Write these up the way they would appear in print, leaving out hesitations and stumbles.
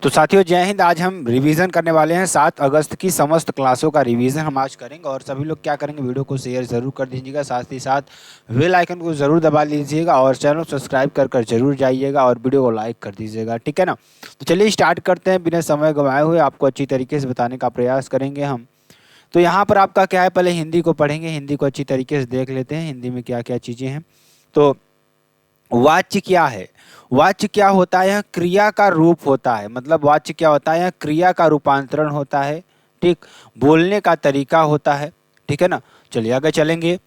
तो साथियों जय हिंद। आज हम रिवीजन करने वाले हैं 7 अगस्त की समस्त क्लासों का रिवीजन हम आज करेंगे। और सभी लोग क्या करेंगे, वीडियो को शेयर जरूर कर दीजिएगा, साथ ही साथ बेल आइकन को जरूर दबा लीजिएगा और चैनल सब्सक्राइब कर जरूर जाइएगा और वीडियो को लाइक कर दीजिएगा, ठीक है ना। तो चलिए स्टार्ट करते हैं, बिना समय गंवाए हुए आपको अच्छी तरीके से बताने का प्रयास करेंगे हम। तो यहाँ पर आपका क्या है, पहले हिंदी को पढ़ेंगे, हिंदी को अच्छी तरीके से देख लेते हैं हिंदी में क्या क्या चीज़ें हैं। तो वाच्य क्या है, वाच्य क्या होता है, यह क्रिया का रूप होता है। मतलब वाच्य क्या होता है, यह क्रिया का रूपांतरण होता है, ठीक, बोलने का तरीका होता है, ठीक है ना। चलिए आगे चलेंगे,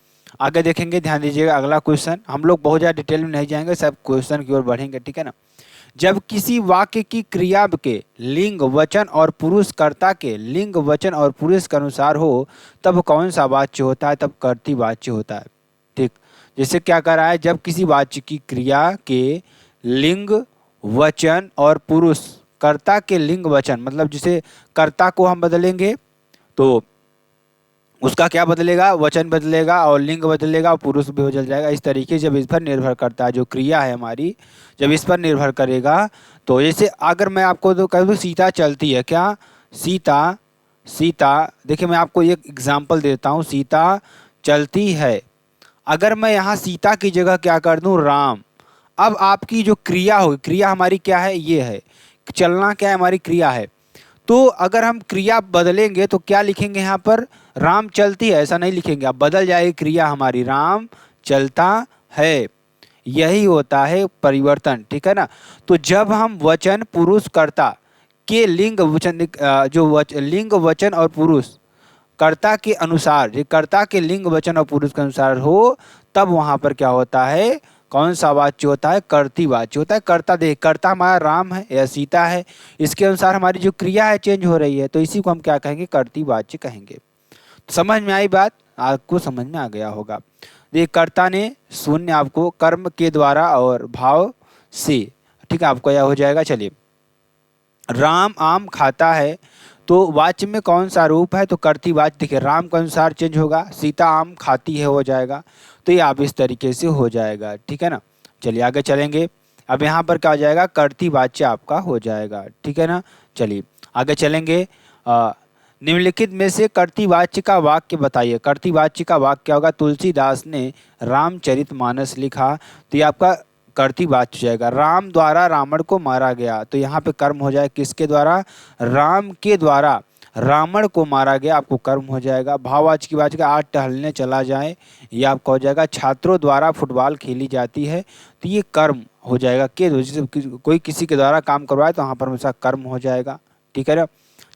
आगे देखेंगे, ध्यान दीजिएगा। अगला क्वेश्चन, हम लोग बहुत ज़्यादा डिटेल में नहीं जाएंगे, सब क्वेश्चन की ओर बढ़ेंगे, ठीक है ना। जब किसी वाक्य की क्रिया के लिंग वचन और पुरुष कर्ता के लिंग वचन और पुरुष के अनुसार हो तब कौन सा वाच्य होता है, तब कर्तृ वाच्य होता है, ठीक। जैसे क्या कर रहा है, जब किसी वाच्य की क्रिया के लिंग वचन और पुरुष कर्ता के लिंग वचन, मतलब जिसे कर्ता को हम बदलेंगे तो उसका क्या बदलेगा, वचन बदलेगा और लिंग बदलेगा और पुरुष भी बदल जाएगा। इस तरीके से जब इस पर निर्भर करता है, जो क्रिया है हमारी जब इस पर निर्भर करेगा, तो जैसे अगर मैं आपको तो कह दूँ सीता चलती है, क्या सीता, सीता, देखिए मैं आपको एक एग्जाम्पल देता हूँ, सीता चलती है। अगर मैं यहाँ सीता की जगह क्या कर दूँ, राम, अब आपकी जो क्रिया होगी, क्रिया हमारी क्या है, ये है, चलना क्या है, हमारी क्रिया है। तो अगर हम क्रिया बदलेंगे तो क्या लिखेंगे यहाँ पर, राम चलती है, ऐसा नहीं लिखेंगे, अब बदल जाएगी क्रिया हमारी, राम चलता है। यही होता है परिवर्तन, ठीक है ना। तो जब हम वचन पुरुष कर्ता के लिंग वचन लिंग वचन और पुरुष कर्ता के अनुसार, ये कर्ता के लिंग वचन और पुरुष के अनुसार हो, तब वहां पर क्या होता है, कौन सा वाच्य होता है, कर्तृ वाच्य होता है। कर्ता, देख कर्ता हमारा राम है या सीता है, इसके अनुसार हमारी जो क्रिया है चेंज हो रही है, तो इसी को हम क्या कहेंगे, कर्तृ वाच्य कहेंगे। तो समझ में आई बात, आपको समझ में आ गया होगा। ये कर्ता ने शून्य आपको कर्म के द्वारा और भाव से, ठीक है, आपको यह हो जाएगा। चलिए, राम आम खाता है, तो वाच्य में कौन सा रूप है, तो कर्तृ वाच्य, देखिए राम के अनुसार चेंज होगा, सीता आम खाती है हो जाएगा। तो ये आप इस तरीके से हो जाएगा, ठीक है ना। चलिए आगे चलेंगे, अब यहाँ पर क्या हो जाएगा, कर्तृ वाच्य आपका हो जाएगा, ठीक है ना। चलिए आगे चलेंगे, निम्नलिखित में से कर्तृ वाच्य का वाक्य बताइए। कर्तृ वाच्य का वाक्य क्या होगा, तुलसीदास ने रामचरितमानस लिखा, तो ये आपका कर्तृ वाच्य हो जाएगा। राम द्वारा रावण को मारा गया, तो यहाँ पे कर्म हो जाएगा, किसके द्वारा, राम के द्वारा रावण को मारा गया, आपको कर्म हो जाएगा। भाववाच्य की बात, आज टहलने चला जाए, ये आपका हो जाएगा। छात्रों द्वारा फुटबॉल खेली जाती है, तो ये कर्म हो जाएगा। के जैसे कोई किसी के द्वारा काम करवाए तो वहाँ पर हमेशा कर्म हो जाएगा, ठीक है ना।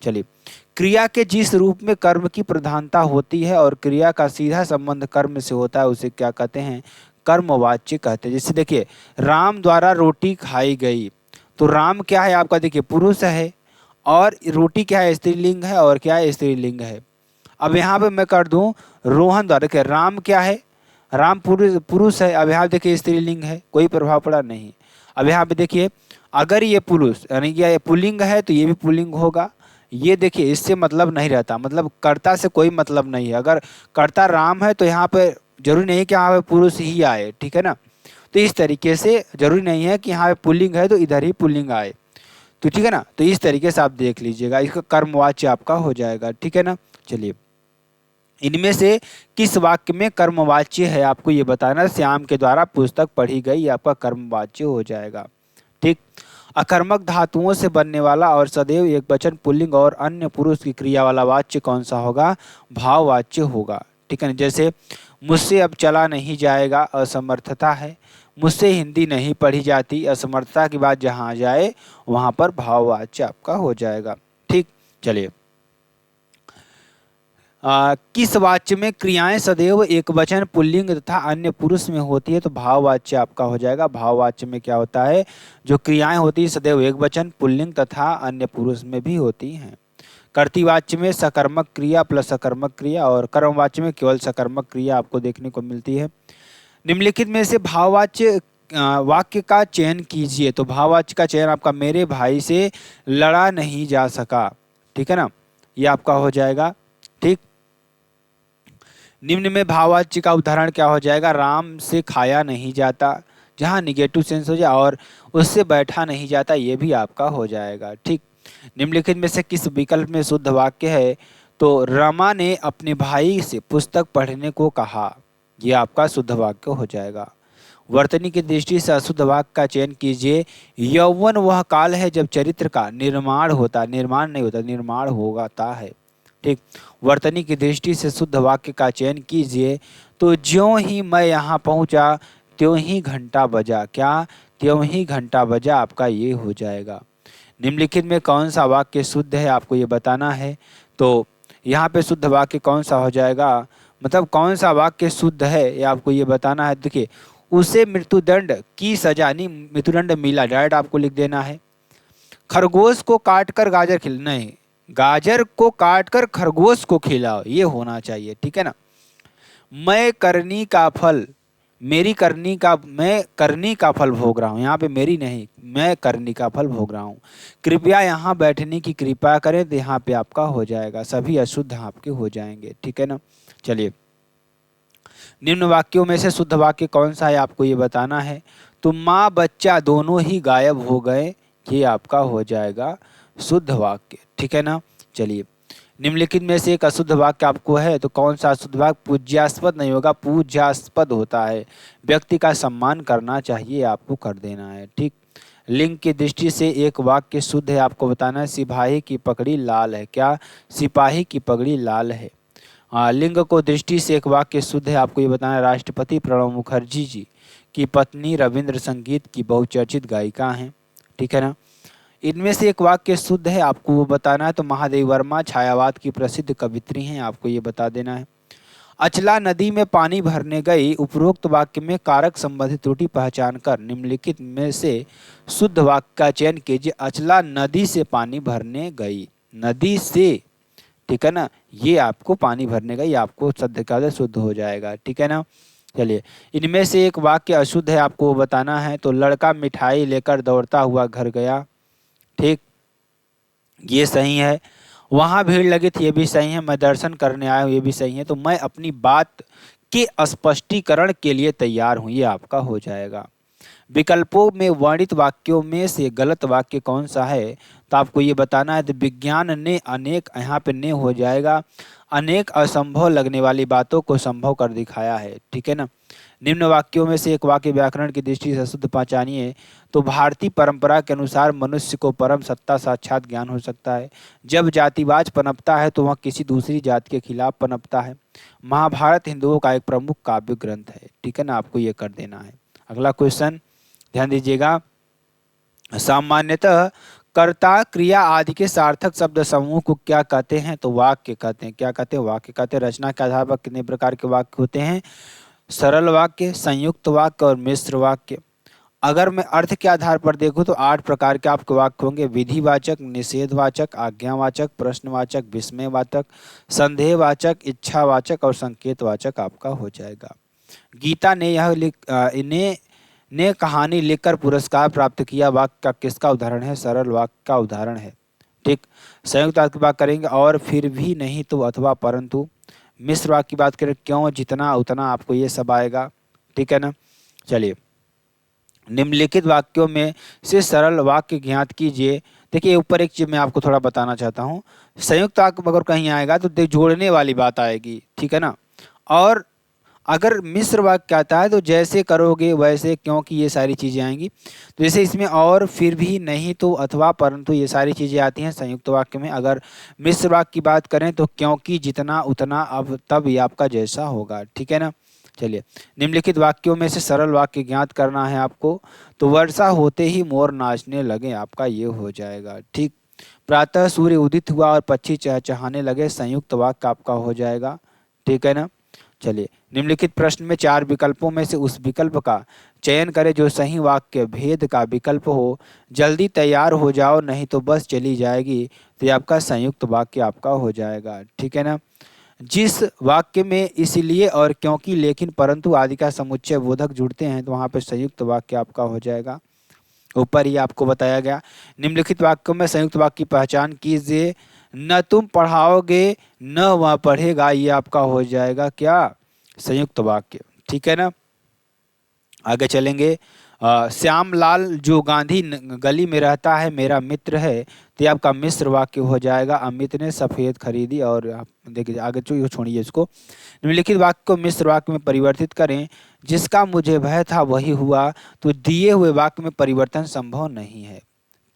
चलिए, क्रिया के जिस रूप में कर्म की प्रधानता होती है और क्रिया का सीधा संबंध कर्म से होता है, उसे क्या कहते हैं, कर्मवाच्य कहते हैं। जैसे देखिए, राम द्वारा रोटी खाई गई, तो राम क्या है आपका, देखिए पुरुष है, और रोटी क्या है, स्त्रीलिंग है, और क्या है, स्त्रीलिंग है। अब यहाँ पे मैं कर दूं रोहन द्वारा, देखिए राम क्या है, राम पुरुष पुरुष है, अब यहाँ देखिए स्त्रीलिंग है, कोई प्रभाव पड़ा नहीं। अब यहाँ पे देखिए, अगर ये पुरुष यानी कि ये पुल्लिंग है तो ये भी पुल्लिंग होगा। ये देखिए, इससे मतलब नहीं रहता, मतलब कर्ता से कोई मतलब नहीं है। अगर कर्ता राम है तो यहाँ पे जरूरी नहीं कि यहाँ पे पुरुष ही आए, ठीक है ना। तो इस तरीके से जरूरी नहीं है कि यहाँ पे पुल्लिंग है तो इधर ही पुल्लिंग आए, तो ठीक है ना। तो इस तरीके से आप देख लीजिएगा, इसका कर्मवाच्य आपका हो जाएगा, ठीक है ना। चलिए, इनमें से किस वाक्य में कर्मवाच्य है, आपको ये बताना। श्याम के द्वारा पुस्तक पढ़ी गई, आपका कर्मवाच्य हो जाएगा, ठीक। अकर्मक धातुओं से बनने वाला और सदैव एक वचन पुल्लिंग और अन्य पुरुष की क्रिया वाला वाच्य कौन सा होगा, भाववाच्य होगा, ठीक है ना। जैसे मुझसे अब चला नहीं जाएगा, असमर्थता है। मुझसे हिंदी नहीं पढ़ी जाती, असमर्थता की बात जहाँ जाए वहाँ पर भाववाच्य आपका हो जाएगा, ठीक। चलिए, किस वाच्य में क्रियाएं सदैव एक वचन पुल्लिंग तथा अन्य पुरुष में होती है, तो भाववाच्य आपका हो जाएगा। भाववाच्य में क्या होता है, जो क्रियाएं होती है सदैव एक वचन पुल्लिंग तथा अन्य पुरुष में भी होती हैं। कर्तृवाच्य में सकर्मक क्रिया प्लस सकर्मक क्रिया, और कर्मवाच्य में केवल सकर्मक क्रिया आपको देखने को मिलती है। निम्नलिखित में से भाववाच्य वाक्य का चयन कीजिए, तो भाववाच्य का चयन आपका, मेरे भाई से लड़ा नहीं जा सका, ठीक है ना, ये आपका हो जाएगा, ठीक। निम्न में भाववाच्य का उदाहरण क्या हो जाएगा, राम से खाया नहीं जाता, जहाँ निगेटिव सेंस हो जाए और उससे बैठा नहीं जाता, ये भी आपका हो जाएगा। ठीक, निम्नलिखित में से किस विकल्प में शुद्ध वाक्य है? तो रमा ने अपने भाई से पुस्तक पढ़ने को कहा, ये आपका शुद्ध वाक्य हो जाएगा। वर्तनी की दृष्टि से अशुद्ध वाक्य का चयन कीजिए। यौवन वह काल है जब चरित्र का निर्माण होता, निर्माण नहीं होता, निर्माण होता है। ठीक, वर्तनी की दृष्टि से शुद्ध वाक्य का चयन कीजिए। तो ज्यों ही मैं यहाँ पहुँचा त्यों ही घंटा बजा, क्या? त्यों ही घंटा बजा, आपका ये हो जाएगा। निम्नलिखित में कौन सा वाक्य शुद्ध है, आपको ये बताना है। तो यहाँ पे शुद्ध वाक्य कौन सा हो जाएगा, मतलब कौन सा वाक्य शुद्ध है, ये आपको ये बताना है। देखिए, उसे मृत्युदंड की सजा, नहीं मृत्युदंड मिला, डायरेक्ट आपको लिख देना है। खरगोश को काटकर गाजर खिल, नहीं, गाजर को काटकर खरगोश को खिलाओ, ये होना चाहिए। ठीक है ना। मैं करनी का फल, मैं करनी का फल भोग रहा हूँ, यहाँ पे मेरी नहीं, मैं करनी का फल भोग रहा हूँ। कृपया यहाँ बैठने की कृपा करें, तो यहाँ पे आपका हो जाएगा। सभी अशुद्ध आपके हो जाएंगे। ठीक है ना। चलिए, निम्न वाक्यों में से शुद्ध वाक्य कौन सा है, आपको ये बताना है। तो माँ बच्चा दोनों ही गायब हो गए, ये आपका हो जाएगा शुद्ध वाक्य। ठीक है ना। चलिए, निम्नलिखित में से एक अशुद्ध वाक्य आपको है, तो कौन सा अशुद्ध वाक्य? पूज्यास्पद नहीं होगा, पूज्यास्पद होता है। व्यक्ति का सम्मान करना चाहिए, आपको कर देना है। ठीक, लिंग की दृष्टि से एक वाक्य शुद्ध है, आपको बताना है। सिपाही की पगड़ी लाल है, क्या? सिपाही की पगड़ी लाल है। लिंग को दृष्टि से एक वाक्य शुद्ध है, आपको ये बताना है। राष्ट्रपति प्रणब मुखर्जी जी की पत्नी रविंद्र संगीत की बहुचर्चित गायिका हैं। ठीक है ना। इनमें से एक वाक्य शुद्ध है, आपको वो बताना है। तो महादेवी वर्मा छायावाद की प्रसिद्ध कवित्री हैं, आपको ये बता देना है। अचला नदी में पानी भरने गई, उपरोक्त वाक्य में कारक संबंधी त्रुटि पहचान कर निम्नलिखित में से शुद्ध वाक्य का चयन कीजिए। अचला नदी से पानी भरने गई, नदी से, ठीक है ना, ये आपको पानी भरने गई, आपको शुद्ध का शुद्ध हो जाएगा। ठीक है ना। चलिए, इनमें से एक वाक्य अशुद्ध है, आपको वो बताना है। तो लड़का मिठाई लेकर दौड़ता हुआ घर गया, ठीक, ये सही है। वहाँ भीड़ लगी थी, ये भी सही है। मैं दर्शन करने आया हूँ, ये भी सही है। तो मैं अपनी बात के स्पष्टीकरण के लिए तैयार हूँ, ये आपका हो जाएगा। विकल्पों में वर्णित वाक्यों में से गलत वाक्य कौन सा है, तो आपको ये बताना है। तो विज्ञान ने अनेक, यहाँ पे ने हो जाएगा, अनेक असंभव लगने वाली बातों को संभव कर दिखाया है। ठीक है ना। निम्न वाक्यों में से एक वाक्य व्याकरण की दृष्टि से शुद्ध पहचानिए। तो भारतीय परंपरा के अनुसार मनुष्य को परम सत्ता साक्षात ज्ञान हो सकता है। जब जातिवाद पनपता है तो वह किसी दूसरी जाति के खिलाफ पनपता है। महाभारत हिंदुओं का एक प्रमुख काव्य ग्रंथ है। ठीक है ना, आपको ये कर देना है। अगला क्वेश्चन ध्यान दीजिएगा। सामान्यतः कर्ता क्रिया आदि के सार्थक शब्द समूह को क्या कहते हैं, तो वाक्य कहते हैं। क्या कहते हैं? वाक्य कहते हैं। रचना के आधार पर कितने प्रकार के वाक्य होते हैं? सरल वाक्य, संयुक्त वाक्य और मिश्र वाक्य। अगर मैं अर्थ के आधार पर देखूं तो 8 प्रकार के आपके वाक्य होंगे। विधिवाचक, निषेधवाचक, आज्ञावाचक, प्रश्नवाचक, विस्मयवाचक, संदेहवाचक, इच्छावाचक और संकेतवाचक आपका हो जाएगा। गीता ने ने कहानी लिखकर पुरस्कार प्राप्त किया वाक्य का किसका उदाहरण है? सरल वाक्य का उदाहरण है। ठीक, संयुक्त वाक्य की बात करेंगे और फिर भी, नहीं तो, अथवा, परंतु। मिश्र वाक्य की बात करें, क्यों, जितना, उतना, आपको ये सब आएगा। ठीक है ना। चलिए, निम्नलिखित वाक्यों में से सरल वाक्य ज्ञात कीजिए। देखिए, ऊपर एक चीज मैं आपको थोड़ा बताना चाहता हूँ। संयुक्त वाक्य अगर कहीं आएगा तो जोड़ने वाली बात आएगी। ठीक है ना। और अगर मिश्र वाक्य आता है तो जैसे करोगे वैसे, क्योंकि ये सारी चीज़ें आएंगी। तो जैसे इसमें और, फिर भी, नहीं तो, अथवा, परंतु, ये सारी चीज़ें आती हैं संयुक्त वाक्य में। अगर मिश्र वाक्य की बात करें तो क्योंकि, जितना, उतना, अब, तब, ये आपका जैसा होगा। ठीक है ना। चलिए, निम्नलिखित वाक्यों में से सरल वाक्य ज्ञात करना है आपको। तो वर्षा होते ही मोर नाचने लगे, आपका ये हो जाएगा। ठीक, प्रातः सूर्य उदित हुआ और पक्षी चहचहाने लगे, संयुक्त वाक्य आपका हो जाएगा। ठीक है ना। चलिए, निम्नलिखित प्रश्न में 4 विकल्पों में से उस विकल्प का चयन करें जो सही वाक्य भेद का विकल्प हो। जल्दी तैयार हो जाओ नहीं तो बस चली जाएगी, तो ये आपका संयुक्त वाक्य आपका हो जाएगा। ठीक है ना। जिस वाक्य में इसलिए और क्योंकि, लेकिन, परंतु आदि का समुच्चय बोधक जुड़ते हैं तो वहाँ पर संयुक्त वाक्य आपका हो जाएगा। ऊपर ही आपको बताया गया। निम्नलिखित वाक्यों में संयुक्त वाक्य की पहचान कीजिए। न तुम पढ़ाओगे न वह पढ़ेगा, ये आपका हो जाएगा क्या? संयुक्त वाक्य। ठीक है ना। आगे चलेंगे। श्यामलाल जो गांधी गली में रहता है मेरा मित्र है, तो ये आपका मिश्र वाक्य हो जाएगा। अमित ने सफेद खरीदी, और आप देखिए आगे छोड़िए इसको। निम्नलिखित वाक्य को मिश्र वाक्य में परिवर्तित करें। जिसका मुझे भय था वही हुआ, तो दिए हुए वाक्य में परिवर्तन संभव नहीं है।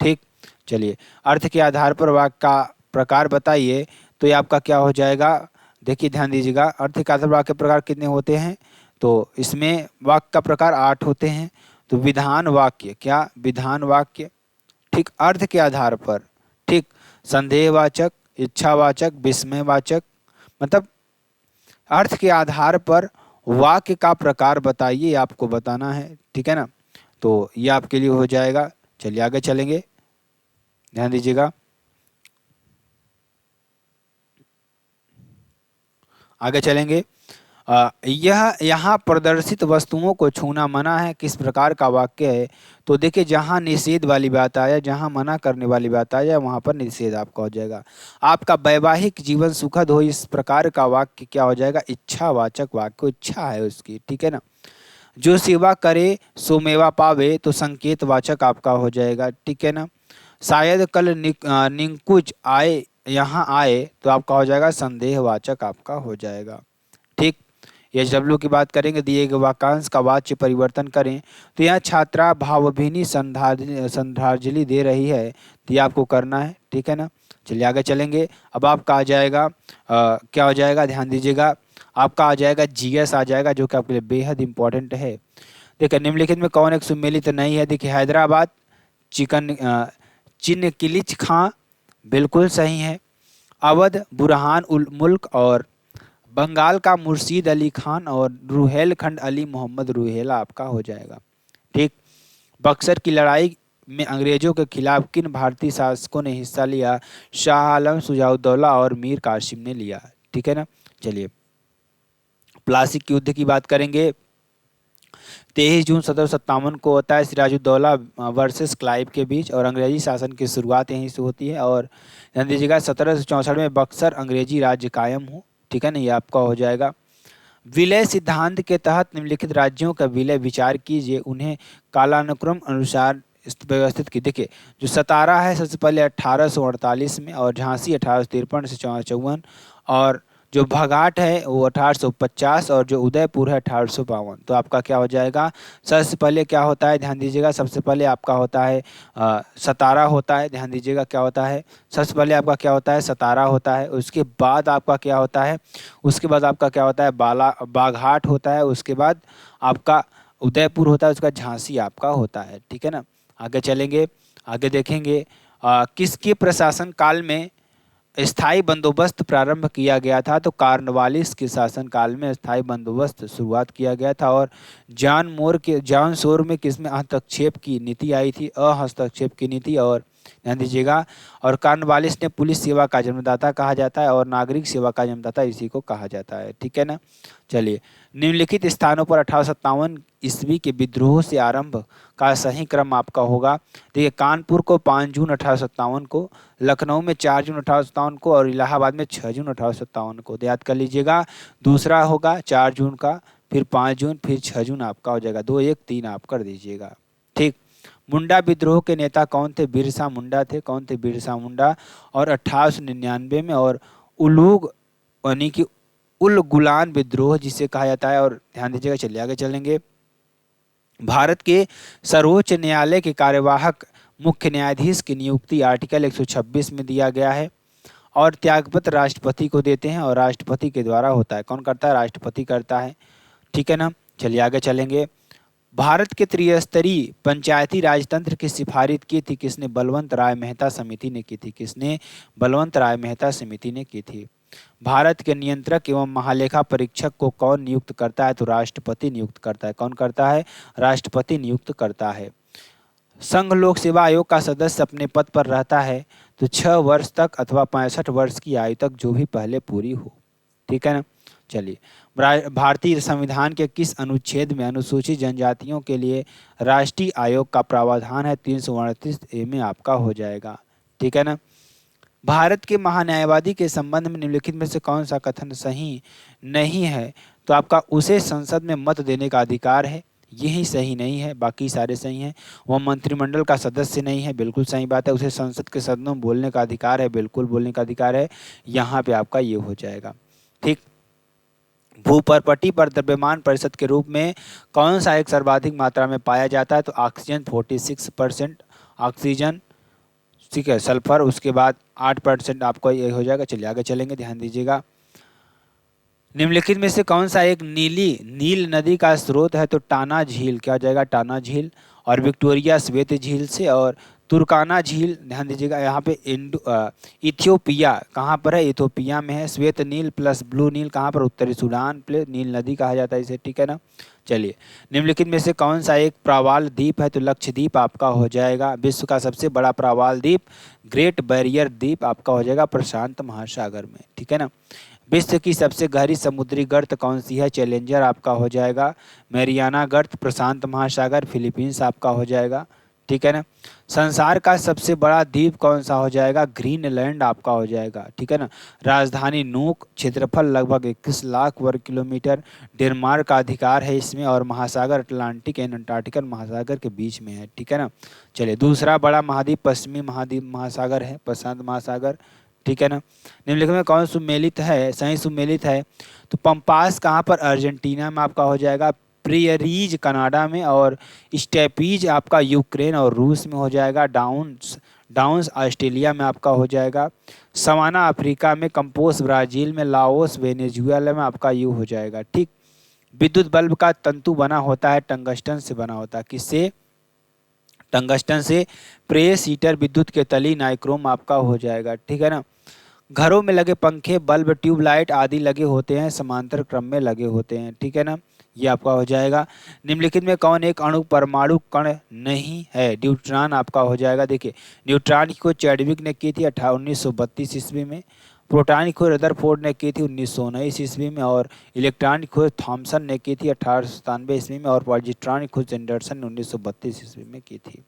ठीक, चलिए अर्थ के आधार पर वाक्य का प्रकार बताइए, तो ये आपका क्या हो जाएगा। देखिए ध्यान दीजिएगा, अर्थ के आधार पर वाक्य प्रकार कितने होते हैं, तो इसमें वाक्य का प्रकार 8 होते हैं। तो विधान वाक्य, क्या विधान वाक्य, ठीक, अर्थ के आधार पर, ठीक, संदेहवाचक, इच्छावाचक, विस्मयवाचक, मतलब अर्थ के आधार पर वाक्य का प्रकार बताइए, आपको बताना है, ठीक है ना। तो ये आपके लिए हो जाएगा। चलिए आगे चलेंगे, ध्यान दीजिएगा, आगे चलेंगे। यह यहाँ प्रदर्शित वस्तुओं को छूना मना है, किस प्रकार का वाक्य है। तो देखिए जहाँ निषेध वाली बात आया, जहाँ मना करने वाली बात आया, वहाँ पर निषेध आपका हो जाएगा। आपका वैवाहिक जीवन सुखद हो, इस प्रकार का वाक्य क्या हो जाएगा, इच्छावाचक वाक्य, इच्छा है उसकी, ठीक है ना। जो सेवा करे सो मेवा पावे, तो संकेतवाचक आपका हो जाएगा, ठीक है ना। शायद कल निंकुच आए, यहाँ आए, तो आपका हो जाएगा संदेहवाचक आपका हो जाएगा। ठीक, एचडब्ल्यू की बात करेंगे, दिए गए वाक्यांश का वाच्य परिवर्तन करें। तो यहाँ छात्रा भावभीनी श्रद्धांजलि दे रही है, तो ये आपको करना है, ठीक है ना। चलिए आगे चलेंगे। अब आपका आ जाएगा क्या हो जाएगा, ध्यान दीजिएगा, आपका आ जाएगा जीएस आ जाएगा, जो कि आपके लिए बेहद इंपॉर्टेंट है। देखिए निम्नलिखित में कौन एक सुमेलित नहीं है। देखिए हैदराबाद चिनकिलिच खां बिल्कुल सही है। अवध बुरहान उल मुल्क, और बंगाल का मुर्शीद अली खान, और रुहेलखंड अली मोहम्मद रुहेला आपका हो जाएगा। ठीक, बक्सर की लड़ाई में अंग्रेजों के खिलाफ किन भारतीय शासकों ने हिस्सा लिया। शाह आलम, शुजाउद्दौला और मीर कासिम ने लिया, ठीक है ना। चलिए प्लासी युद्ध की बात करेंगे। 23 जून 1757 को होता है सिराजुद्दौला वर्सेस क्लाइव के बीच, और अंग्रेजी शासन की शुरुआत यहीं से होती है। और ध्यान दीजिएगा 1764 में बक्सर अंग्रेजी राज्य कायम हो, ठीक है ना, ये आपका हो जाएगा। विलय सिद्धांत के तहत निम्नलिखित राज्यों का विलय विचार कीजिए, उन्हें कालानुक्रम अनुसार व्यवस्थित की। देखिए जो सतारा है सबसे पहले 1848 में, और झांसी 1853 से 54, और जो भागाट है वो 1850, और जो उदयपुर है 1852। तो आपका क्या हो जाएगा, सबसे पहले क्या होता है, ध्यान दीजिएगा, सबसे पहले आपका होता है सतारा होता है, ध्यान दीजिएगा क्या होता है, सबसे पहले आपका क्या होता है, सतारा होता है। उसके बाद आपका क्या होता है, उसके बाद आपका क्या होता है, बाघाट होता है। उसके बाद आपका उदयपुर होता है, उसका झांसी आपका होता है, ठीक है ना। आगे चलेंगे, आगे देखेंगे किसके प्रशासन काल में स्थायी बंदोबस्त प्रारंभ किया गया था। तो कार्नवालिस के शासनकाल में स्थायी बंदोबस्त शुरुआत किया गया था। और जॉन शोर में किसमें हस्तक्षेप की नीति आई थी, अहस्तक्षेप की नीति। और ध्यान दीजिएगा, और कार्नवालिस ने पुलिस सेवा का जन्मदाता कहा जाता है, और नागरिक सेवा का जन्मदाता इसी को कहा जाता है, ठीक है ना। चलिए निम्नलिखित स्थानों पर 1857 ईस्वी के विद्रोह से आरंभ का सही क्रम आपका होगा। देखिए कानपुर को 5 जून 1857 को, लखनऊ में 4 जून 1857 को, और इलाहाबाद में 6 जून 1857 को। तो याद कर लीजिएगा, दूसरा होगा 4 जून का, फिर 5 जून, फिर 6 जून आपका हो जाएगा। 2 1 3 आप कर दीजिएगा, ठीक। मुंडा विद्रोह के नेता कौन थे, बिरसा मुंडा थे। कौन थे, बिरसा मुंडा। और 1899 में, और उलूग यानी कि उल गुलान विद्रोह जिसे कहा जाता है। और ध्यान दीजिएगा, चलिए आगे चलेंगे। भारत के सर्वोच्च न्यायालय के कार्यवाहक मुख्य न्यायाधीश की नियुक्ति आर्टिकल 126 में दिया गया है, और त्यागपत्र राष्ट्रपति को देते हैं, और राष्ट्रपति के द्वारा होता है। कौन करता है, राष्ट्रपति करता है, ठीक है ना। चलिए आगे चलेंगे। भारत के त्रिस्तरीय पंचायती राजतंत्र की सिफारिश की थी किसने, बलवंत राय मेहता समिति ने की थी। किसने, बलवंत राय मेहता समिति ने की थी। भारत के नियंत्रक एवं महालेखा परीक्षक को कौन नियुक्त करता है, तो राष्ट्रपति नियुक्त करता है। कौन करता है, राष्ट्रपति नियुक्त करता है। संघ लोक सेवा आयोग का सदस्य अपने पद पर रहता है तो 6 वर्ष तक अथवा 65 वर्ष की आयु तक, जो भी पहले पूरी हो, ठीक है ना। चलिए भारतीय संविधान के किस अनुच्छेद में अनुसूचित जनजातियों के लिए राष्ट्रीय आयोग का प्रावधान है, 338A में आपका हो जाएगा, ठीक है ना। भारत के महान्यायवादी के संबंध में निम्नलिखित में से कौन सा कथन सही नहीं है, तो आपका उसे संसद में मत देने का अधिकार है, यही सही नहीं है, बाकी सारे सही हैं। वह मंत्रिमंडल का सदस्य नहीं है, बिल्कुल सही बात है। उसे संसद के सदनों में बोलने का अधिकार है, बिल्कुल बोलने का अधिकार है। यहाँ पे आपका ये हो जाएगा। ठीक। भू प्रॉपर्टी पर द्रव्यमान प्रतिशत के रूप में कौन सा एक सर्वाधिक मात्रा में पाया जाता है? तो ऑक्सीजन 46% ऑक्सीजन, ठीक है। सल्फर उसके बाद 8% आपको ये हो जाएगा। चलिए आगे चलेंगे, ध्यान दीजिएगा। निम्नलिखित में से कौन सा एक नील नदी का स्रोत है? तो टाना झील, क्या हो जाएगा? टाना झील। और विक्टोरिया श्वेत झील से, और तुर्काना झील, ध्यान दीजिएगा यहाँ पे इथियोपिया कहाँ पर है? इथियोपिया में है। श्वेत नील प्लस ब्लू नील कहाँ पर? उत्तरी सूडान प्लस नील नदी कहा जाता है इसे, ठीक है ना। चलिए, निम्नलिखित में से कौन सा एक प्रवाल द्वीप है? तो लक्षद्वीप आपका हो जाएगा। विश्व का सबसे बड़ा प्रवाल द्वीप ग्रेट बैरियर द्वीप आपका हो जाएगा प्रशांत महासागर में, ठीक है ना। विश्व की सबसे गहरी समुद्री गर्त कौन सी है? चैलेंजर आपका हो जाएगा। मैरियाना गर्त प्रशांत महासागर फिलीपींस आपका हो जाएगा, ठीक है ना। संसार का सबसे बड़ा द्वीप कौन सा हो जाएगा? ग्रीनलैंड आपका हो जाएगा, ठीक है ना। राजधानी नूक, क्षेत्रफल लगभग 21 लाख वर्ग किलोमीटर, डेनमार्क का अधिकार है इसमें, और महासागर अटलांटिक एंड अंटार्कटिकन महासागर के बीच में है, ठीक है ना। चलिए, दूसरा बड़ा महाद्वीप पश्चिमी महाद्वीप महासागर है, प्रशांत महासागर, ठीक है ना। निम्नलिखित में कौन सुमेलित है, सही सुमेलित है? तो पंपास कहाँ पर? अर्जेंटीना में आपका हो जाएगा। प्रियरीज कनाडा में, और स्टेपीज आपका यूक्रेन और रूस में हो जाएगा। डाउन्स ऑस्ट्रेलिया में आपका हो जाएगा। सवाना अफ्रीका में, कंपोस ब्राजील में, लाओस वेनेजुएला में आपका यू हो जाएगा, ठीक। विद्युत बल्ब का तंतु बना होता है टंगस्टन से बना होता है, किससे? टंगस्टन से। प्रेस हीटर विद्युत के तली नाइक्रोम आपका हो जाएगा, ठीक है ना। घरों में लगे पंखे, बल्ब, ट्यूबलाइट आदि लगे होते हैं, समांतर क्रम में लगे होते हैं, ठीक है ना। ये आपका हो जाएगा। निम्नलिखित में कौन एक अणु परमाणु कण नहीं है? न्यूट्रॉन आपका हो जाएगा। देखिए, न्यूट्रॉन की खोज चैडविक ने की थी 1932 ईस्वी में। प्रोटॉन की खोज रदरफोर्ड ने की थी 1919 ईस्वी में, और इलेक्ट्रॉन की खोज थॉमसन ने की थी 1897 ईस्वी में, और पॉजिट्रॉन की खोज एंडरसन ने 1932 ईस्वी में की थी।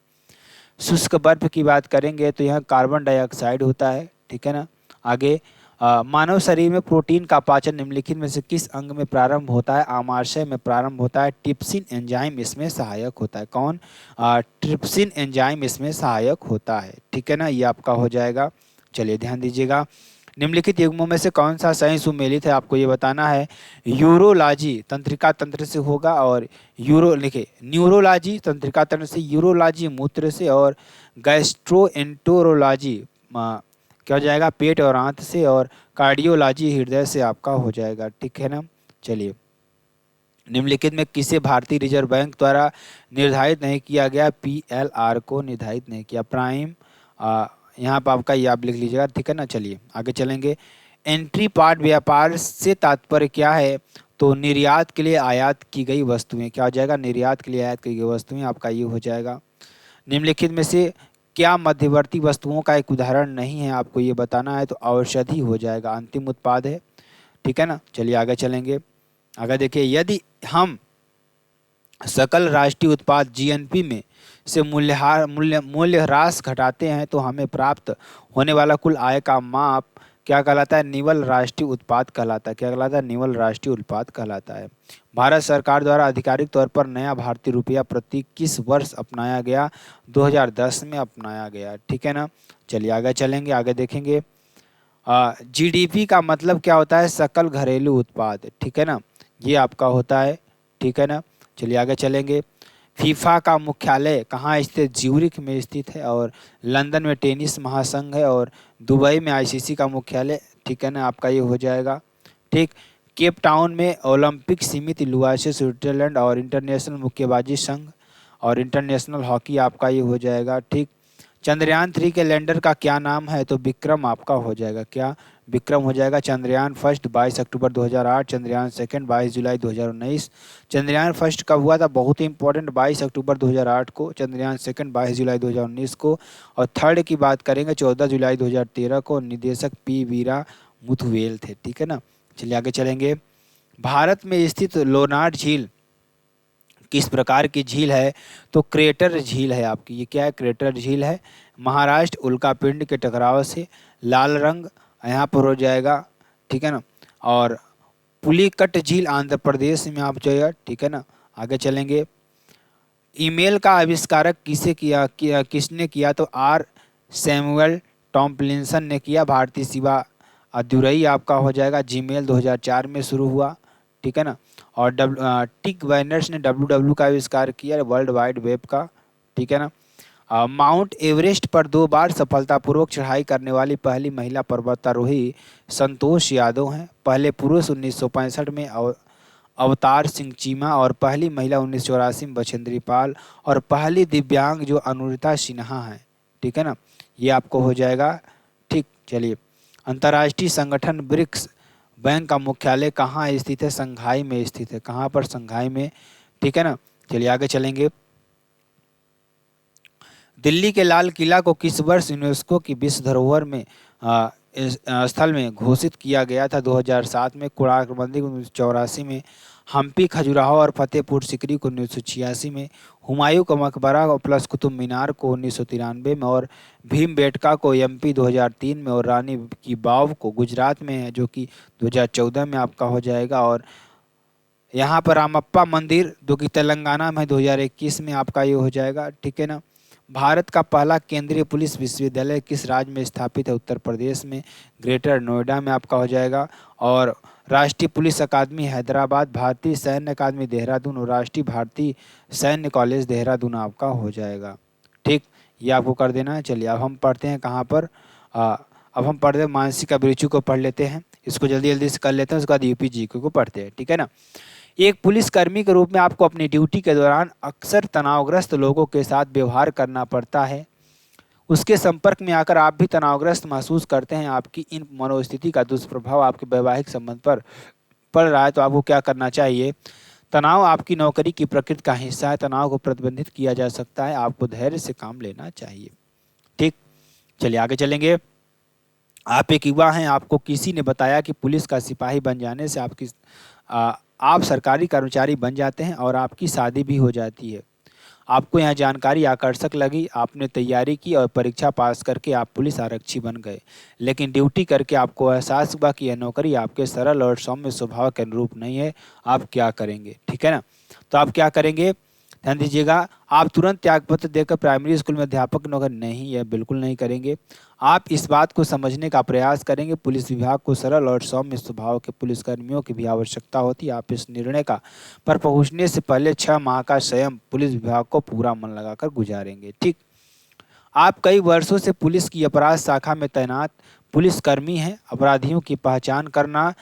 शुष्क बर्फ की बात करेंगे तो यहाँ कार्बन डाइऑक्साइड होता है, ठीक है ना। आगे, मानव शरीर में प्रोटीन का पाचन निम्नलिखित में से किस अंग में प्रारंभ होता है? आमाशय में प्रारंभ होता है। ट्रिप्सिन एंजाइम इसमें सहायक होता है। कौन? ट्रिप्सिन एंजाइम इसमें सहायक होता है, ठीक है ना। ये आपका हो जाएगा। चलिए ध्यान दीजिएगा। निम्नलिखित युग्मों में से कौन सा सही सुमेलित है? आपको ये बताना है। यूरोलॉजी तंत्रिका तंत्र से होगा, और लिखिए न्यूरोलॉजी तंत्रिका तंत्र से, यूरोलॉजी मूत्र से, और गैस्ट्रोएंटरोलॉजी क्या हो जाएगा? पेट और आंत से, और कार्डियोलॉजी हृदय से आपका हो जाएगा, ठीक है ना। चलिए, निम्नलिखित में किसे भारतीय रिजर्व बैंक द्वारा निर्धारित नहीं किया गया? पीएलआर को निर्धारित नहीं किया। प्राइम यहाँ पर आपका ये आप लिख लीजिएगा, ठीक है ना। चलिए आगे चलेंगे। एंट्री पार्ट व्यापार से तात्पर्य क्या है? तो निर्यात के लिए आयात की गई वस्तुएं, क्या हो जाएगा? निर्यात के लिए आयात की गई वस्तुएं आपका ये हो जाएगा। निम्नलिखित में से क्या मध्यवर्ती वस्तुओं का एक उदाहरण नहीं है? आपको ये बताना है। तो औषधि हो जाएगा, अंतिम उत्पाद है, ठीक है ना। चलिए आगे चलेंगे। आगे देखिए, यदि हम सकल राष्ट्रीय उत्पाद जीएनपी में से मूल्य ह्रास घटाते हैं तो हमें प्राप्त होने वाला कुल आय का माप क्या कहलाता है? निवल राष्ट्रीय उत्पाद कहलाता है। क्या कहलाता है? निवल राष्ट्रीय उत्पाद कहलाता है। भारत सरकार द्वारा आधिकारिक तौर पर नया भारतीय रुपया प्रतीक किस वर्ष अपनाया गया? 2010 में अपनाया गया, ठीक है ना। चलिए आगे चलेंगे, आगे देखेंगे। जीडीपी का मतलब क्या होता है? सकल घरेलू उत्पाद, ठीक है ना। ये आपका होता है, ठीक है ना। चलिए आगे चलेंगे। फीफा का मुख्यालय कहाँ स्थित? ज्यूरिख में स्थित है, और लंदन में टेनिस महासंघ है, और दुबई में आईसीसी का मुख्यालय, ठीक है ना। आपका ये हो जाएगा, ठीक। केप टाउन में ओलंपिक समिति, लुआसे स्विट्जरलैंड, और इंटरनेशनल मुक्केबाजी संघ, और इंटरनेशनल हॉकी आपका ये हो जाएगा, ठीक। चंद्रयान 3 के लैंडर का क्या नाम है? तो विक्रम आपका हो जाएगा। क्या? विक्रम हो जाएगा। चंद्रयान फर्स्ट 22 अक्टूबर 2008, चंद्रयान सेकंड 22 जुलाई 2019। चंद्रयान फर्स्ट कब हुआ था? बहुत ही इंपॉर्टेंट, 22 अक्टूबर 2008 को। चंद्रयान सेकंड 22 जुलाई 2019 को। और थर्ड की बात करेंगे 14 जुलाई 2013 को। निदेशक पी वीरा मुथुवेल थे, ठीक है ना। चलिए आगे चलेंगे। भारत में स्थित लोनार झील किस प्रकार की झील है? तो क्रेटर झील है आपकी। ये क्या है? क्रेटर झील है। महाराष्ट्र उल्कापिंड के टकराव से लाल रंग यहाँ पर हो जाएगा, ठीक है ना। और पुलिकट झील आंध्र प्रदेश में आप जाएगा, ठीक है ना। आगे चलेंगे। ईमेल का आविष्कारक किसने किया? तो आर सैमुअल टॉम्लिंसन ने किया। भारतीय शिवा अद्युरई आपका हो जाएगा। जीमेल 2004 में शुरू हुआ, ठीक है ना। और टिक बर्नर्स ने डब्ल्यू का आविष्कार किया, वर्ल्ड वाइड वेब का, ठीक है ना। माउंट एवरेस्ट पर 2 बार सफलतापूर्वक चढ़ाई करने वाली पहली महिला पर्वतारोही संतोष यादव हैं। पहले पुरुष 1965 में अवतार सिंह चीमा, और पहली महिला 1984 में बछेंद्री पाल, और पहली दिव्यांग जो अनुरिता सिन्हा है, ठीक है ना। ये आपको हो जाएगा, ठीक। चलिए, अंतर्राष्ट्रीय संगठन ब्रिक्स बैंक का मुख्यालय कहाँ स्थित है? संघाई में स्थित है। कहाँ पर? संघाई में, ठीक है ना। चलिए आगे चलेंगे। दिल्ली के लाल किला को किस वर्ष यूनेस्को की विश्व धरोहर में स्थल में घोषित किया गया था? 2007 में, कोणार्क मंदिर 1984 में, हम्पी खजुराहो और फतेहपुर सिकरी को 1986 में, हुमायूं का मकबरा और प्लस कुतुब मीनार को 1993 में, और भीमबेटका को एमपी 2003 में, और रानी की वाव को गुजरात में है जो कि 2014 में आपका हो जाएगा। और यहाँ पर रामप्पा मंदिर जो कि तेलंगाना में 2021 में आपका ये हो जाएगा, ठीक है ना। भारत का पहला केंद्रीय पुलिस विश्वविद्यालय किस राज्य में स्थापित है? उत्तर प्रदेश में, ग्रेटर नोएडा में आपका हो जाएगा। और राष्ट्रीय पुलिस अकादमी हैदराबाद, भारतीय सैन्य अकादमी देहरादून, और राष्ट्रीय भारतीय सैन्य कॉलेज देहरादून आपका हो जाएगा, ठीक। ये आपको कर देना है। चलिए अब हम पढ़ते हैं कहाँ पर, अब हम पढ़ते हैं मानसिक अभिरुचि को पढ़ लेते हैं, इसको जल्दी जल्दी से कर लेते हैं, उसके बाद यूपी जीके को पढ़ते हैं, ठीक है ना। एक पुलिसकर्मी के रूप में आपको अपनी ड्यूटी के दौरान अक्सर तनावग्रस्त लोगों के साथ व्यवहार करना पड़ता है। उसके संपर्क में आकर आप भी तनावग्रस्त महसूस करते हैं। आपकी इन मनोस्थिति का दुष्प्रभाव आपके वैवाहिक संबंध पर पड़ रहा है, तो आपको क्या करना चाहिए? तनाव आपकी नौकरी की प्रकृति का हिस्सा है। तनाव को प्रतिबंधित किया जा सकता है। आपको धैर्य से काम लेना चाहिए, ठीक। चलिए आगे चलेंगे। आप एक युवा हैं, आपको किसी ने बताया कि पुलिस का सिपाही बन जाने से आप सरकारी कर्मचारी बन जाते हैं और आपकी शादी भी हो जाती है। आपको यह जानकारी आकर्षक लगी, आपने तैयारी की और परीक्षा पास करके आप पुलिस आरक्षी बन गए। लेकिन ड्यूटी करके आपको एहसास हुआ कि यह नौकरी आपके सरल और सौम्य स्वभाव के अनुरूप नहीं है। आप क्या करेंगे? ठीक है ना। तो आप क्या करेंगे, ध्यान दीजिएगा। आप तुरंत त्यागपत्र देकर प्राइमरी स्कूल में अध्यापक नौकरी नहीं, यह बिल्कुल नहीं करेंगे। आप इस बात को समझने का प्रयास करेंगे पुलिस विभाग को सरल और सौम्य स्वभाव के पुलिसकर्मियों की भी आवश्यकता होती है। आप इस निर्णय का पर पहुंचने से पहले 6 माह का स्वयं पुलिस विभाग को पूरा मन लगाकर गुजारेंगे, ठीक। आप कई वर्षों से पुलिस की अपराध शाखा में तैनात पुलिसकर्मी हैं। अपराधियों की पहचान करना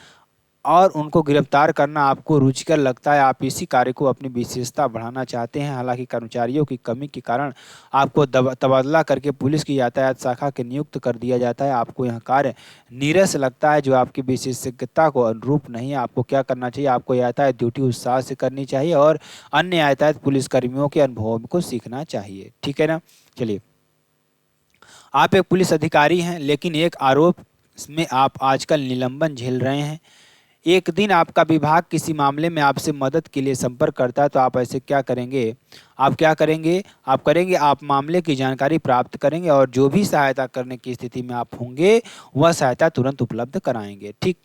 और उनको गिरफ्तार करना आपको रुचिकर लगता है। आप इसी कार्य को अपनी विशेषता बढ़ाना चाहते हैं। हालांकि कर्मचारियों की कमी के कारण आपको तबादला करके पुलिस की यातायात शाखा के नियुक्त कर दिया जाता है। आपको यह कार्य नीरस लगता है जो आपकी विशेषज्ञता को अनुरूप नहीं है। आपको क्या करना चाहिए? आपको यातायात ड्यूटी उत्साह से करनी चाहिए और अन्य यातायात पुलिसकर्मियों के अनुभवों को सीखना चाहिए, ठीक है ना। चलिए, आप एक पुलिस अधिकारी हैं, लेकिन एक आरोप में आप आजकल निलंबन झेल रहे हैं। एक दिन आपका विभाग किसी मामले में आपसे मदद के लिए संपर्क करता है, तो आप ऐसे क्या करेंगे? आप क्या करेंगे? आप मामले की जानकारी प्राप्त करेंगे और जो भी सहायता करने की स्थिति में आप होंगे वह सहायता तुरंत उपलब्ध कराएंगे, ठीक।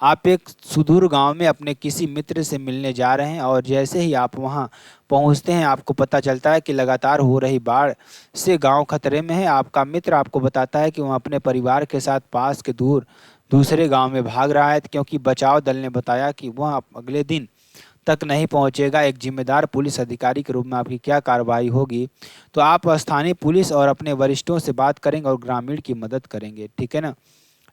आप एक सुदूर गांव में अपने किसी मित्र से मिलने जा रहे हैं और जैसे ही आप वहां पहुंचते हैं आपको पता चलता है कि लगातार हो रही बाढ़ से गांव खतरे में है। आपका मित्र आपको बताता है कि वह अपने परिवार के साथ पास के दूसरे गांव में भाग रहा है, क्योंकि बचाव दल ने बताया कि वह अगले दिन तक नहीं पहुंचेगा। एक जिम्मेदार पुलिस अधिकारी के रूप में आपकी क्या कार्रवाई होगी? तो आप स्थानीय पुलिस और अपने वरिष्ठों से बात करेंगे और ग्रामीण की मदद करेंगे, ठीक है ना।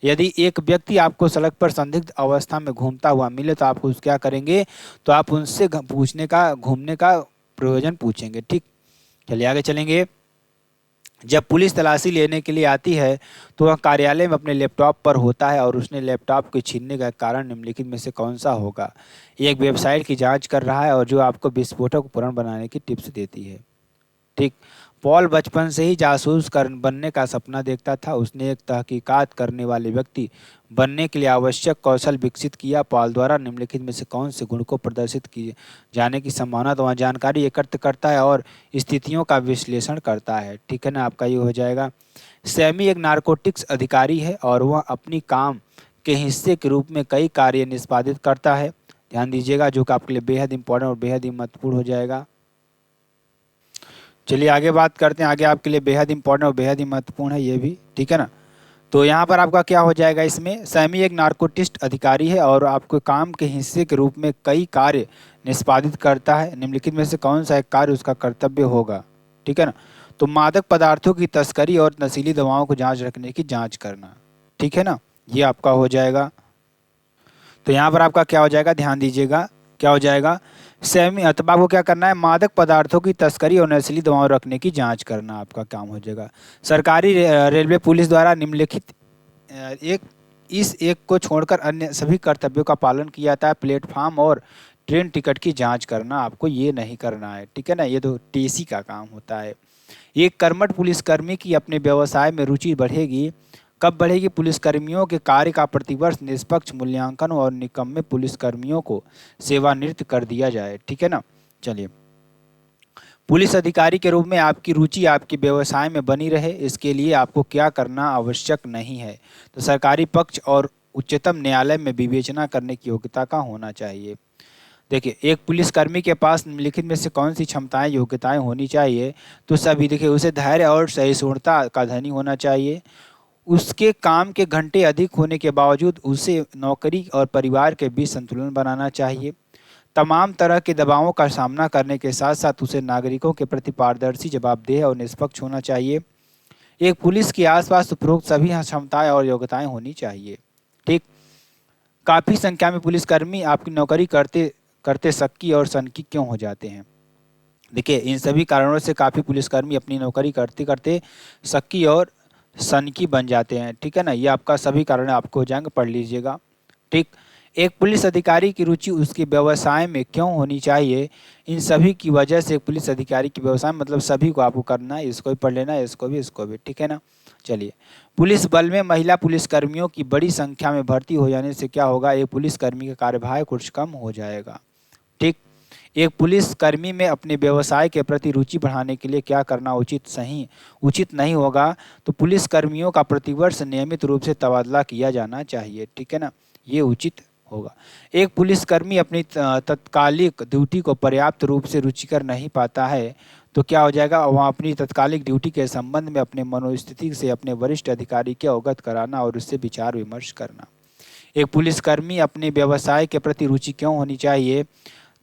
यदि एक व्यक्ति आपको सड़क पर संदिग्ध अवस्था में घूमता हुआ मिले तो आप उस क्या करेंगे? तो आप उनसे घूमने का प्रयोजन पूछेंगे, ठीक। चलिए आगे चलेंगे। जब पुलिस तलाशी लेने के लिए आती है तो वह कार्यालय में अपने लैपटॉप पर होता है और उसने लैपटॉप को छीनने का कारण निम्नलिखित में से कौन सा होगा? एक वेबसाइट की जांच कर रहा है और जो आपको विस्फोटक उपकरण बनाने की टिप्स देती है, ठीक। पॉल बचपन से ही बनने का सपना देखता था। उसने एक तहकीकात करने वाले व्यक्ति बनने के लिए आवश्यक कौशल विकसित किया। पॉल द्वारा निम्नलिखित में से कौन से गुण को प्रदर्शित किए जाने की संभावना? तो वह जानकारी एकत्र करता है और स्थितियों का विश्लेषण करता है, ठीक है ना। आपका ये हो जाएगा। सैमी एक नारकोटिक्स अधिकारी है और वह अपनी काम के हिस्से के रूप में कई कार्य निष्पादित करता है। ध्यान दीजिएगा, जो कि आपके लिए बेहद इंपॉर्टेंट और बेहद ही महत्वपूर्ण हो जाएगा। चलिए आगे बात करते हैं, आगे आपके लिए बेहद इंपॉर्टेंट और बेहद ही महत्वपूर्ण है ये भी, ठीक है ना। तो यहाँ पर आपका क्या हो जाएगा, इसमें सैमी एक नार्कोटिस्ट अधिकारी है और आपको काम के हिस्से के रूप में कई कार्य निष्पादित करता है। निम्नलिखित में से कौन सा एक कार्य उसका कर्तव्य होगा, ठीक है ना। तो मादक पदार्थों की तस्करी और नशीली दवाओं को जांच रखने की जांच करना, ठीक है ना, ये आपका हो जाएगा। तो यहाँ पर आपका क्या हो जाएगा, ध्यान दीजिएगा, क्या हो जाएगा, सेमी अथवा को क्या करना है, मादक पदार्थों की तस्करी और नशीली दवाओं रखने की जांच करना आपका काम हो जाएगा। सरकारी रेलवे पुलिस द्वारा निम्नलिखित एक इस एक को छोड़कर अन्य सभी कर्तव्यों का पालन किया जाता है। प्लेटफार्म और ट्रेन टिकट की जांच करना आपको ये नहीं करना है, ठीक है ना, ये तो टीसी का काम होता है। एक कर्मठ पुलिसकर्मी की अपने व्यवसाय में रुचि बढ़ेगी, कब बढ़ेगी, पुलिसकर्मियों के कार्य का प्रतिवर्ष निष्पक्ष मूल्यांकन और निकम्मे पुलिसकर्मियों को सेवानिवृत्त कर दिया जाए, ठीक है ना। चलिए, पुलिस अधिकारी के रूप में आपकी रुचि आपके व्यवसाय में बनी रहे, इसके लिए आपको क्या करना आवश्यक नहीं है, तो सरकारी पक्ष और उच्चतम न्यायालय में विवेचना करने की योग्यता का होना चाहिए। देखिए, एक पुलिसकर्मी के पास निम्नलिखित में से कौन सी क्षमताएं योग्यताएं होनी चाहिए, तो सभी देखिए, उसे धैर्य और सहिष्णुता का धनी होना चाहिए। उसके काम के घंटे अधिक होने के बावजूद उसे नौकरी और परिवार के बीच संतुलन बनाना चाहिए। तमाम तरह के दबावों का सामना करने के साथ साथ उसे नागरिकों के प्रति पारदर्शी, जवाबदेह और निष्पक्ष होना चाहिए। एक पुलिस के आसपास उपरोक्त सभी क्षमताएं और योग्यताएं होनी चाहिए, ठीक। काफ़ी संख्या में पुलिसकर्मी आपकी नौकरी करते करते शक्की और सनकी क्यों हो जाते हैं। देखिए, इन सभी कारणों से काफ़ी पुलिसकर्मी अपनी नौकरी करते करते शक्की और सनकी बन जाते हैं, ठीक है ना, ये आपका सभी कारण आपको हो जाएंगे, पढ़ लीजिएगा, ठीक। एक पुलिस अधिकारी की रुचि उसके व्यवसाय में क्यों होनी चाहिए, इन सभी की वजह से एक पुलिस अधिकारी की व्यवसाय मतलब सभी को आपको करना है, इसको भी पढ़ लेना है, इसको भी, ठीक है ना। चलिए, पुलिस बल में महिला पुलिसकर्मियों की बड़ी संख्या में भर्ती हो जाने से क्या होगा, एक पुलिसकर्मी का कार्यभार कुछ कम हो जाएगा, ठीक। एक पुलिसकर्मी में अपने व्यवसाय के प्रति रुचि बढ़ाने के लिए क्या करना उचित नहीं होगा, तो पुलिसकर्मियों का प्रतिवर्ष नियमित रूप से तबादला किया जाना चाहिए, ठीक है ना, ये उचित होगा। एक पुलिसकर्मी अपनी तत्कालिक ड्यूटी को पर्याप्त रूप से रुचिकर नहीं पाता है, तो क्या हो जाएगा, वहाँ अपनी तत्कालिक ड्यूटी के संबंध में अपने मनोस्थिति से अपने वरिष्ठ अधिकारी के अवगत कराना और उससे विचार विमर्श करना। एक पुलिसकर्मी अपने व्यवसाय के प्रति रुचि क्यों होनी चाहिए,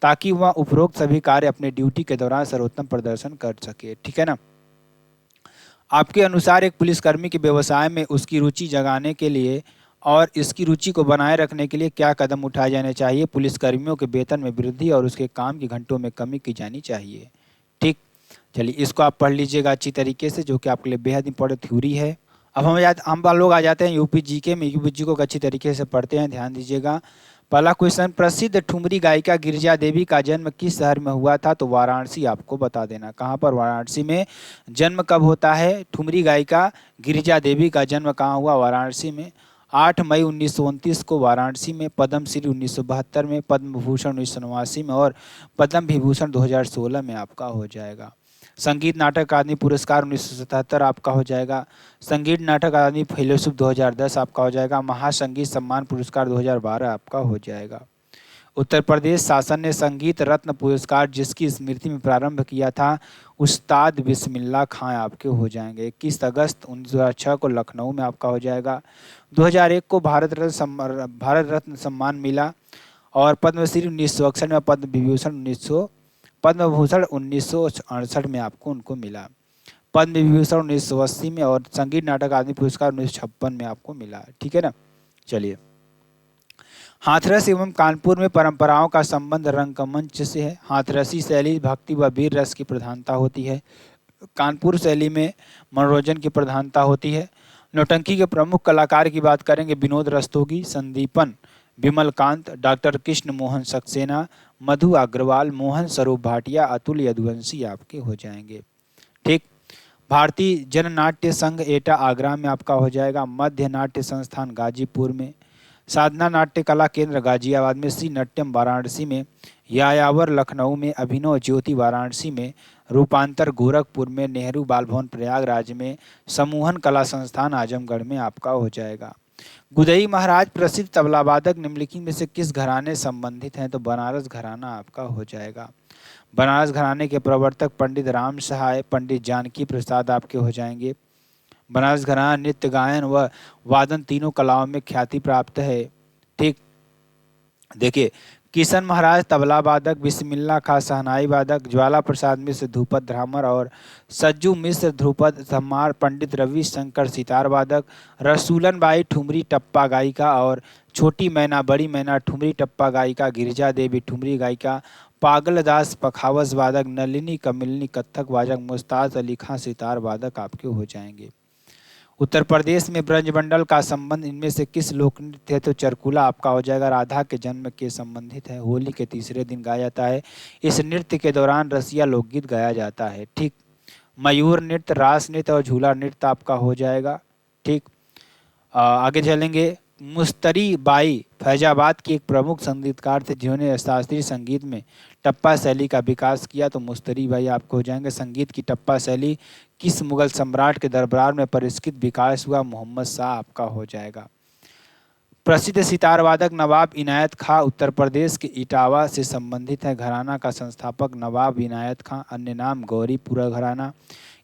ताकि वह उपरोक्त सभी कार्य अपने ड्यूटी के दौरान सर्वोत्तम प्रदर्शन कर सके, ठीक है ना। आपके अनुसार एक पुलिसकर्मी के व्यवसाय में उसकी रुचि जगाने के लिए और इसकी रुचि को बनाए रखने के लिए क्या कदम उठाए जाने चाहिए। पुलिसकर्मियों के वेतन में वृद्धि और उसके काम के घंटों में कमी की जानी चाहिए, ठीक। चलिए, इसको आप पढ़ लीजिएगा अच्छी तरीके से, जो कि आपके लिए बेहद इंपॉर्टेंट थ्योरी है। अब हम लोग आ जाते हैं यूपी जीके में। यूपी जी को अच्छी तरीके से पढ़ते हैं, ध्यान दीजिएगा। पहला क्वेश्चन, प्रसिद्ध ठुमरी गायिका गिरिजा देवी का जन्म किस शहर में हुआ था, तो वाराणसी आपको बता देना, कहाँ पर, वाराणसी में। जन्म कब होता है ठुमरी गायिका गिरिजा देवी का जन्म कहाँ हुआ, वाराणसी में। 8 मई 1929 को वाराणसी में। पद्मश्री 1972 में, पद्म भूषण 1989 में और पद्म विभूषण 2016 में आपका हो जाएगा। संगीत नाटक अकादमी पुरस्कार 1977 आपका हो जाएगा। संगीत नाटक अकादमी फेलोशिप 2010 आपका हो जाएगा। महासंगीत सम्मान पुरस्कार 2012 आपका हो जाएगा। उत्तर प्रदेश शासन ने संगीत रत्न पुरस्कार जिसकी स्मृति में प्रारंभ किया था, उस्ताद बिस्मिल्लाह खां आपके हो जाएंगे। 21 अगस्त 2006 को लखनऊ में आपका हो जाएगा। 2001 को भारत रत्न सम्मान मिला और पद्मश्री 1961 में, पद्म भूषण 1968 में आपको उनको मिला। पद्म विभूषण 1980 में और संगीत नाटक अकादमी पुरस्कार 1956 में आपको मिला, ठीक है ना। चलिए, हाथरस एवं कानपुर में परंपराओं का संबंध रंगमंच से है। हाथरसी शैली भक्ति व वीर रस की प्रधानता होती है, कानपुर शैली में मनोरंजन की प्रधानता होती है। नौटंकी के प्रमुख कलाकार की बात करेंगे, विनोद रस्तोगी, संदीपन, विमलकांत, डॉक्टर कृष्ण मोहन सक्सेना, मधु अग्रवाल, मोहन स्वरूप भाटिया, अतुल यदुवंशी आपके हो जाएंगे, ठीक। भारतीय जननाट्य संघ एटा आगरा में आपका हो जाएगा। मध्य नाट्य संस्थान गाजीपुर में। साधना नाट्य कला केंद्र गाजियाबाद में। श्री नट्यम वाराणसी में। यायावर लखनऊ में। अभिनव ज्योति वाराणसी में। रूपांतर गोरखपुर में। नेहरू बाल भवन प्रयागराज में। समूहन कला संस्थान आजमगढ़ में आपका हो जाएगा। गुदई महाराज प्रसिद्ध तबला वादक निम्नलिखित में से किस घराने संबंधित हैं, तो बनारस घराना आपका हो जाएगा। बनारस घराने के प्रवर्तक पंडित राम सहाय, पंडित जानकी प्रसाद आपके हो जाएंगे। बनारस घराना नृत्य, गायन व वादन तीनों कलाओं में ख्याति प्राप्त है। ठीक, देखिए किशन महाराज तबला वादक, बिस्मिल्ला खां शहनाई वादक, ज्वाला प्रसाद मिश्र ध्रुपद ध्रामर और सज्जू मिश्र ध्रुपद धमार, पंडित रवि शंकर सितार वादक, रसूलन बाई ठुमरी टप्पा गायिका और छोटी मैना बड़ी मैना ठुमरी टप्पा गायिका, गिरिजा देवी ठुमरी गायिका, पागल दास पखावज वादक, नलिनी कमिलनी कत्थक वादक, मुस्ताद अली खां सितार वादक आपके हो जाएंगे। उत्तर प्रदेश में ब्रजमंडल का संबंध इनमें से किस लोक नृत्य है? तो चरकुला आपका हो जाएगा, राधा के जन्म के संबंधित है, होली के तीसरे दिन गाया जाता है। इस नृत्य के दौरान रसिया लोकगीत गाया जाता है। ठीक, मयूर नृत्य, रास नृत्य और झूला नृत्य आपका हो जाएगा। ठीक, आगे चलेंगे। मुस्तरी बाई फैजाबाद की एक प्रमुख संगीतकार थे जिन्होंने शास्त्रीय संगीत में टप्पा शैली का विकास किया, तो मुस्तरी बाई आपको हो जाएंगे। संगीत की टप्पा शैली किस मुगल सम्राट के दरबार में परिष्कृत विकास हुआ? मोहम्मद शाह आपका हो जाएगा। प्रसिद्ध सितार वादक नवाब इनायत खां उत्तर प्रदेश के इटावा से संबंधित है। घराना का संस्थापक नवाब इनायत खां, अन्य नाम गौरीपुरा घराना।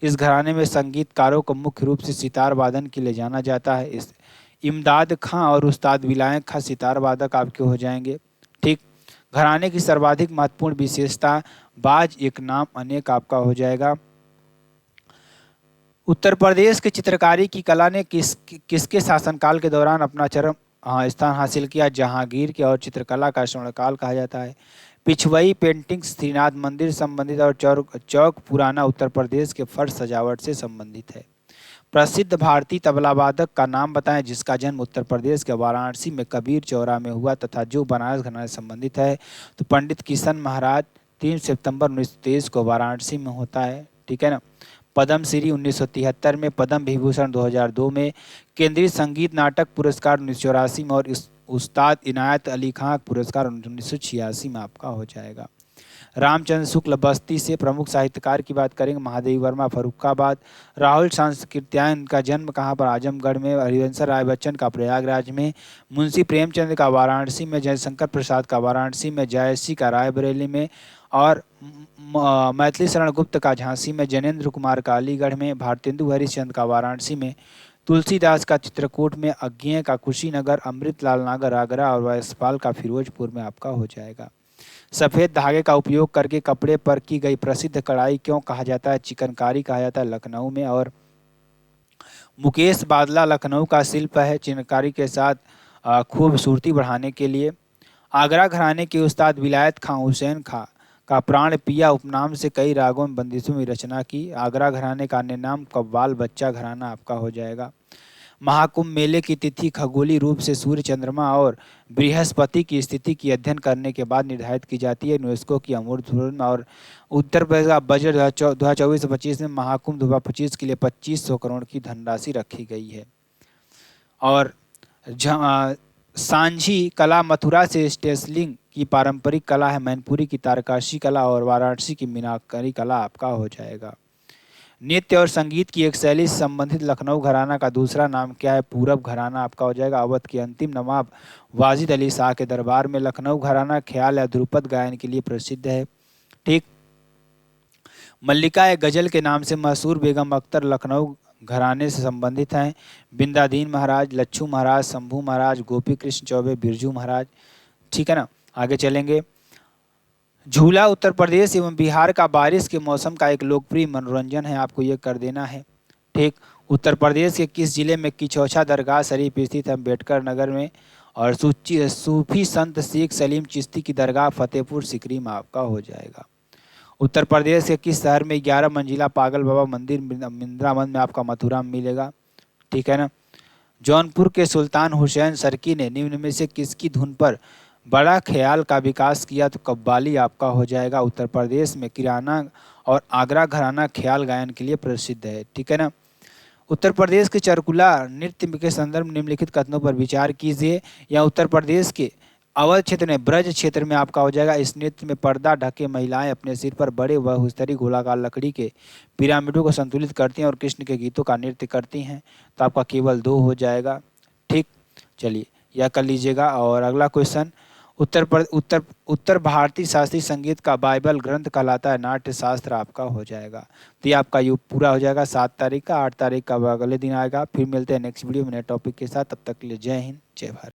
इस घराने में संगीतकारों को मुख्य रूप से सितार वादन के लिए जाना जाता है। इस इमदाद खां और उस्ताद विलायत खां सितार वादक आपके हो जाएंगे। ठीक, घराने की सर्वाधिक महत्वपूर्ण विशेषता बाज एक नाम अनेक आपका हो जाएगा। उत्तर प्रदेश की चित्रकारी की कला ने किसके शासनकाल के दौरान अपना चरम स्थान हासिल किया? जहांगीर के, और चित्रकला का स्वर्णकाल कहा जाता है। पिछवई पेंटिंग्स श्रीनाथ मंदिर संबंधित और चौक पुराना उत्तर प्रदेश के फर्श सजावट से संबंधित है। प्रसिद्ध भारतीय तबला वादक का नाम बताएं जिसका जन्म उत्तर प्रदेश के वाराणसी में कबीर चौरा में हुआ तथा जो बनारस घराने से संबंधित है। तो पंडित किशन महाराज 3 सितंबर 1923 को वाराणसी में होता है। ठीक है ना। पद्म श्री 1973 में, पद्म विभूषण 2002 में, केंद्रीय संगीत नाटक पुरस्कार 1984 में और उस्ताद इनायत अली खां पुरस्कार 1986 में आपका हो जाएगा। रामचंद्र शुक्ल बस्ती से प्रमुख साहित्यकार की बात करेंगे, महादेवी वर्मा फर्रुखाबाद, राहुल सांस्कृत्यायन का जन्म कहाँ पर? आजमगढ़ में, हरिवंश राय बच्चन का प्रयागराज में, मुंशी प्रेमचंद का वाराणसी में, जयशंकर प्रसाद का वाराणसी में, जयसी का रायबरेली में और मैथिली शरण गुप्त का झांसी में, जैनेन्द्र कुमार का अलीगढ़ में, भारतेंदु हरिश्चंद्र का वाराणसी में, तुलसीदास का चित्रकूट में, अज्ञेय का कुशीनगर, अमृतलाल नागर आगरा और वयसपाल का फिरोजपुर में आपका हो जाएगा। सफ़ेद धागे का उपयोग करके कपड़े पर की गई प्रसिद्ध कढ़ाई क्यों कहा जाता है? चिकनकारी कहा जाता है लखनऊ में। और मुकेश बादला लखनऊ का शिल्प है चिकनकारी के साथ खूबसूरती बढ़ाने के लिए। आगरा घराने के उस्ताद विलायत खां हुसैन खां का प्राण पिया उपनाम से कई रागों में बंदिशों में रचना की। आगरा घराने का अन्य नाम कव्वाल बच्चा घराना आपका हो जाएगा। महाकुंभ मेले की तिथि खगोलीय रूप से सूर्य, चंद्रमा और बृहस्पति की स्थिति की अध्ययन करने के बाद निर्धारित की जाती है। यूनेस्को की अमूर्त धरोहर और उत्तर प्रदेश का बजट 2024-25 में महाकुंभ 2025 के लिए 2500 करोड़ की धनराशि रखी गई है। और सांझी कला मथुरा से स्टेसलिंग की पारंपरिक कला है। मैनपुरी की तारकाशी कला और वाराणसी की मीनाकारी कला आपका हो जाएगा। नृत्य और संगीत की एक शैली से संबंधित लखनऊ घराना का दूसरा नाम क्या है? पूरब घराना आपका हो जाएगा। अवध के अंतिम नवाब वाजिद अली शाह के दरबार में लखनऊ घराना ख्याल या ध्रुपद गायन के लिए प्रसिद्ध है। ठीक, मल्लिका एक गजल के नाम से मशहूर बेगम अख्तर लखनऊ घराने से संबंधित हैं। बिंदादीन महाराज, लच्छू महाराज, शंभू महाराज, गोपी कृष्ण चौबे, बिरजू महाराज। ठीक है ना। आगे चलेंगे। झूला उत्तर प्रदेश एवं बिहार का बारिश के मौसम का एक लोकप्रिय मनोरंजन है, आपको ये कर देना है। ठीक, उत्तर प्रदेश के किस जिले में किचौछा दरगाह शरीफ स्थित है? अम्बेडकर नगर में। और सूफी संत शेख सलीम चिश्ती की दरगाह फतेहपुर सिकरी में आपका हो जाएगा। उत्तर प्रदेश के किस शहर में 11 मंजिला पागल बाबा मंदिर मिंद्रावन में आपका मथुरा में मिलेगा? ठीक है ना। जौनपुर के सुल्तान हुसैन सरकी ने निम्न में से किसकी धुन पर बड़ा ख्याल का विकास किया? तो कव्वाली आपका हो जाएगा। उत्तर प्रदेश में किराना और आगरा घराना ख्याल गायन के लिए प्रसिद्ध है। ठीक है ना। उत्तर प्रदेश के चरकुला नृत्य के संदर्भ निम्नलिखित कथनों पर विचार कीजिए। या उत्तर प्रदेश के अवध क्षेत्र में, ब्रज क्षेत्र में आपका हो जाएगा। इस नृत्य में पर्दा ढके महिलाएं अपने सिर पर बड़े व हुस्तरी गोलाकार लकड़ी के पिरामिडों को संतुलित करती हैं और कृष्ण के गीतों का नृत्य करती हैं। तो आपका केवल 2 हो जाएगा। ठीक, चलिए यह कर लीजिएगा। और अगला क्वेश्चन, उत्तर भारतीय शास्त्रीय संगीत का बाइबल ग्रंथ कहलाता है नाट्य शास्त्र आपका हो जाएगा। तो ये आपका युग पूरा हो जाएगा 7 तारीख का। 8 तारीख का अगले दिन आएगा। फिर मिलते हैं नेक्स्ट वीडियो में नए टॉपिक के साथ। तब तक के लिए जय हिंद जय भारत।